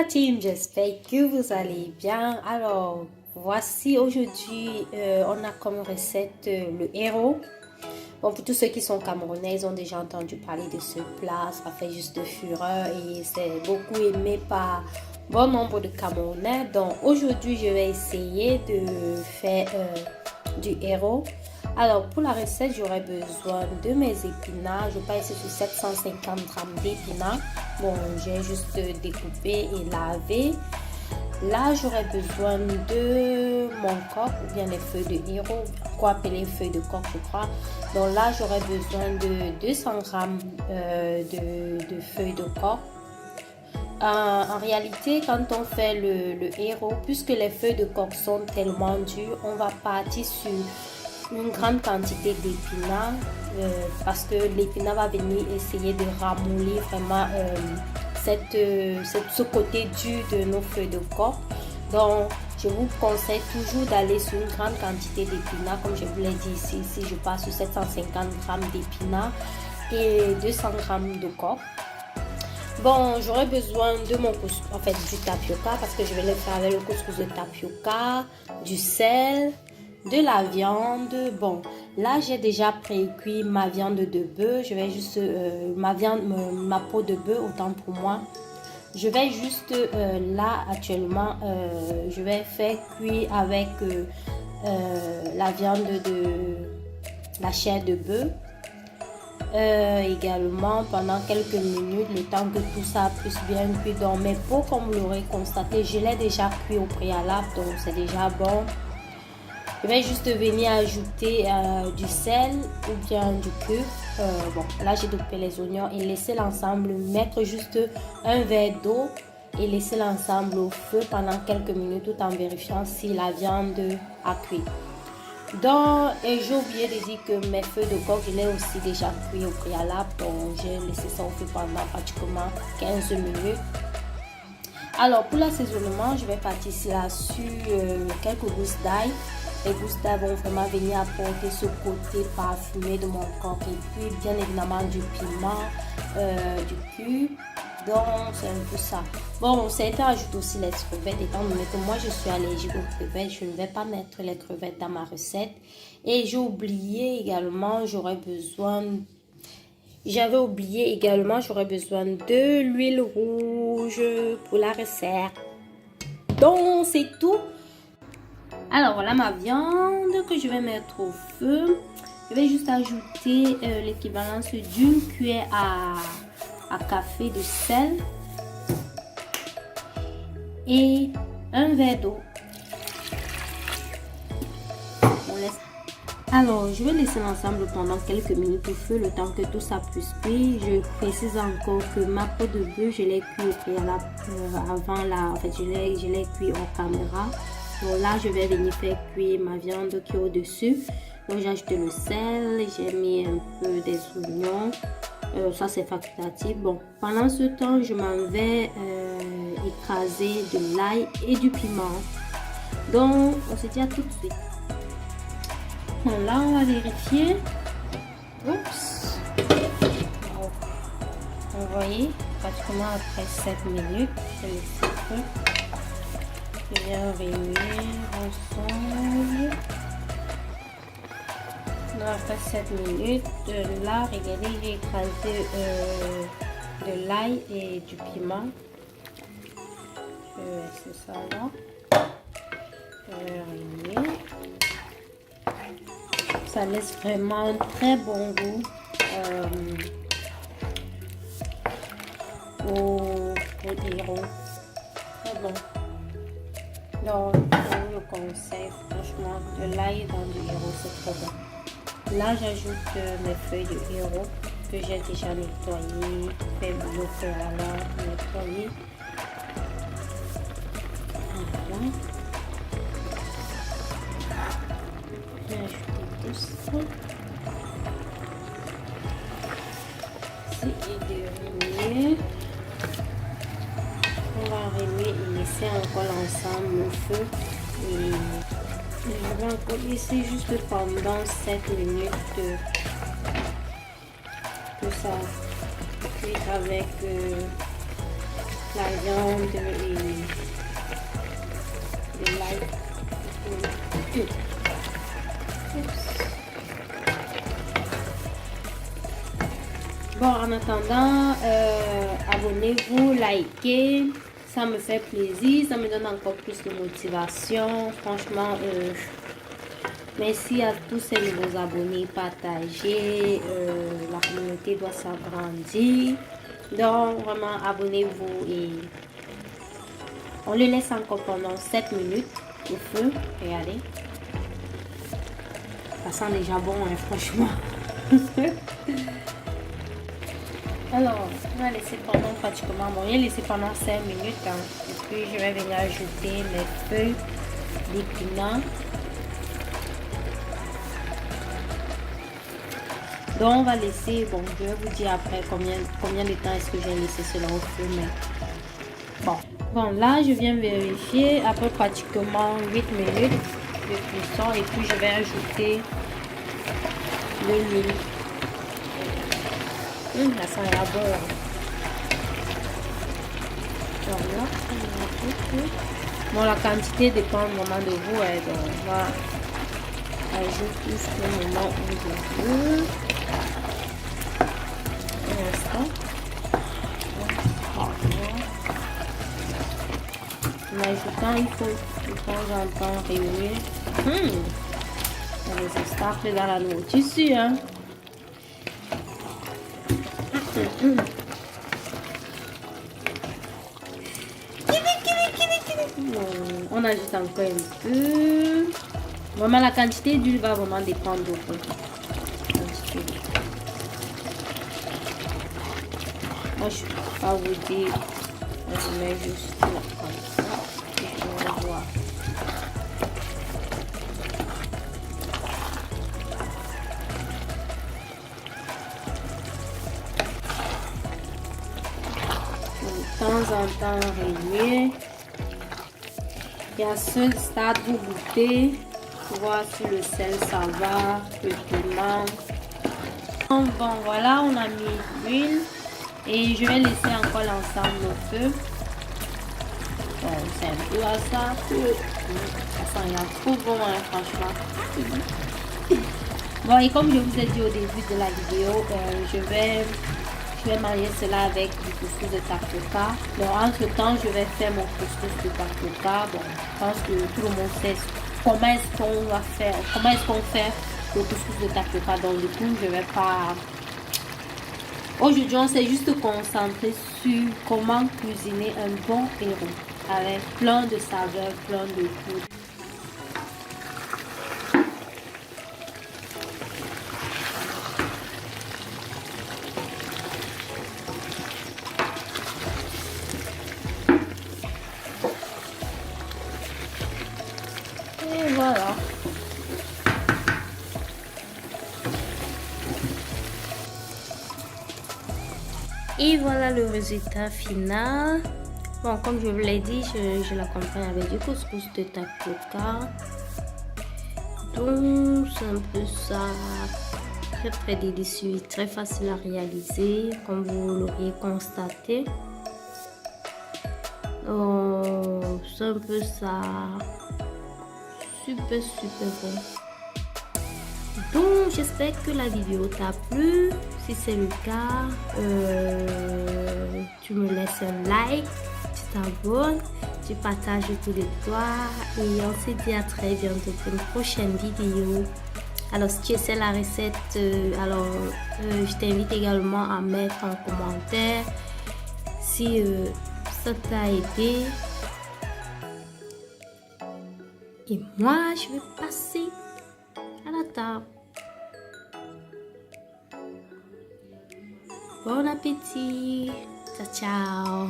la team, j'espère que vous allez bien. Alors, voici aujourd'hui, on a comme recette le héros. Bon, pour tous ceux qui sont camerounais, ils ont déjà entendu parler de ce plat. Ça fait juste de fureur et c'est beaucoup aimé par bon nombre de Camerounais. Donc, aujourd'hui, je vais essayer de faire du héros. Alors, pour la recette, j'aurai besoin de mes épinards. Je vais passer sur 750 g d'épinards. Bon, j'ai juste découpé et lavé. Là, j'aurai besoin de mon coq ou bien les feuilles de héros, quoi appeler feuilles de coq, je crois. Donc là, j'aurai besoin de 200 g de feuilles de coq. En réalité, quand on fait le héros, puisque les feuilles de coq sont tellement dures, on va partir sur une grande quantité d'épinards parce que l'épinard va venir essayer de ramollir vraiment ce côté dur de nos feuilles de coq. Donc, je vous conseille toujours d'aller sur une grande quantité d'épinards. Comme je vous l'ai dit ici, je passe sur 750 g d'épinards et 200 g de coq. Bon, j'aurai besoin de mon couscous, en fait du tapioca, parce que je vais le faire avec le couscous de tapioca, du sel, de la viande. Bon, là j'ai déjà pré-cuit ma viande de bœuf. Je vais juste ma peau de bœuf, autant pour moi. Je vais juste là actuellement je vais faire cuire avec la viande de la chair de bœuf également pendant quelques minutes, le temps que tout ça puisse bien cuire. Dans mes peaux, comme vous l'aurez constaté, je l'ai déjà cuit au préalable, donc c'est déjà bon. Je vais juste venir ajouter du sel ou bien du cube. Bon, là j'ai coupé les oignons et laisser l'ensemble, mettre juste un verre d'eau et laisser l'ensemble au feu pendant quelques minutes tout en vérifiant si la viande a cuit. Donc, j'ai oublié de dire que mes feuilles de coq, je l'ai aussi déjà cuit au préalable, donc j'ai laissé ça au feu pendant pratiquement 15 minutes. Alors, pour l'assaisonnement, je vais partir là sur quelques gousses d'ail. Les gousses d'ail vont vraiment venir apporter ce côté parfumé de mon coq et puis bien évidemment du piment, du cube. Donc c'est un peu ça. Bon, certains ajoutent aussi les crevettes, étant donné que moi je suis allergique aux crevettes, je ne vais pas mettre les crevettes dans ma recette. Et j'ai oublié également, j'aurais besoin de l'huile rouge pour la recette. Donc c'est tout. Alors voilà ma viande que je vais mettre au feu. Je vais juste ajouter l'équivalence d'une cuillère à café de sel et un verre d'eau. Alors, je vais laisser l'ensemble pendant quelques minutes au feu, le temps que tout ça puisse cuire. Je précise encore que ma peau de bœuf, je l'ai cuit au préalable avant là. En fait, je l'ai cuit en caméra. Donc là, je vais venir faire cuire ma viande qui est au-dessus. Donc, j'ai ajouté le sel, j'ai mis un peu des oignons. Ça, c'est facultatif. Bon, pendant ce temps, je m'en vais écraser de l'ail et du piment. Donc, on se dit à tout de suite. Bon, là, on va vérifier. Oups. Vous voyez, pratiquement après 7 minutes, je laisse un peu. Je viens remuer ensemble. Après 7 minutes, là, regardez, j'ai écrasé de l'ail et du piment. Je vais laisser ça là. Je vais remuer. Ça laisse vraiment un très bon goût au héros. Très bon. Donc, je vous conseille franchement de l'ail dans du héros, c'est trop bon. Là, j'ajoute mes feuilles de héros que j'ai déjà nettoyées, fait bouillir au préalable, nettoyé. Voilà. J'ai ajouté tout ça. C'est de remuer. On va remuer et laisser encore l'ensemble au feu. Et je vais encore laisser juste pendant 7 minutes que ça cuit avec la viande et attendant, abonnez-vous, likez. Ça me fait plaisir, ça me donne encore plus de motivation. Franchement, merci à tous ces nouveaux abonnés. Partagez, la communauté doit s'agrandir. Donc, vraiment, abonnez-vous et on le laisse encore pendant 7 minutes au feu. Regardez. Ça sent déjà bon, hein, franchement. Alors, on va laisser pendant pratiquement, bon, il a laissé pendant 5 minutes. Hein, et puis, je vais venir ajouter mes feuilles d'épinards. Donc, on va laisser, bon, je vais vous dire après combien de temps est-ce que j'ai laissé cela au feu. Mais bon, là, je viens vérifier après pratiquement 8 minutes de cuisson. Et puis, je vais ajouter de l'huile. Ça sent la bonne. Bon, la quantité dépend vraiment de vous. Donc, on va ajouter jusqu'au moment où je veux. Un instant. En ajoutant, il faut de temps en temps réunir. Les obstacles dans la nourriture ici, hein. On ajoute encore un peu. Vraiment, la quantité d'huile va vraiment dépendre de vous. Moi, je ne peux pas vous dire. Je mets juste là comme ça. Et je vais voir. De temps en temps, réunir. Et à ce stade, vous goûtez pour voir si le sel ça va, le piment. Bon, voilà, on a mis l'huile et je vais laisser encore l'ensemble au feu. Bon, c'est un peu à ça. Ça sent trop bon, hein, franchement. Bon, et comme je vous ai dit au début de la vidéo, je vais marier cela avec du couscous de tapioca. Donc, entre temps, je vais faire mon couscous de tapioca. Bon, je pense que tout le monde sait comment est-ce qu'on va faire, comment est-ce qu'on fait le couscous de tapioca. Donc, du coup, je vais pas. Aujourd'hui, on s'est juste concentré sur comment cuisiner un bon héros avec plein de saveurs, plein de goûts. Et voilà. Et voilà le résultat final. Bon, comme je vous l'ai dit, je l'accompagne avec du couscous de tapioca. Donc, c'est un peu ça. Très très délicieux, très facile à réaliser, comme vous l'auriez constaté. Oh, c'est un peu ça. Super bon. Donc, j'espère que la vidéo t'a plu. Si c'est le cas, tu me laisses un like, tu t'abonnes, tu partages autour de toi et on se dit à très bientôt pour une prochaine vidéo. Alors, si tu essaies la recette, je t'invite également à mettre en commentaire si ça t'a aidé. Et moi, je vais passer à la table. Bon appétit. Ciao, ciao.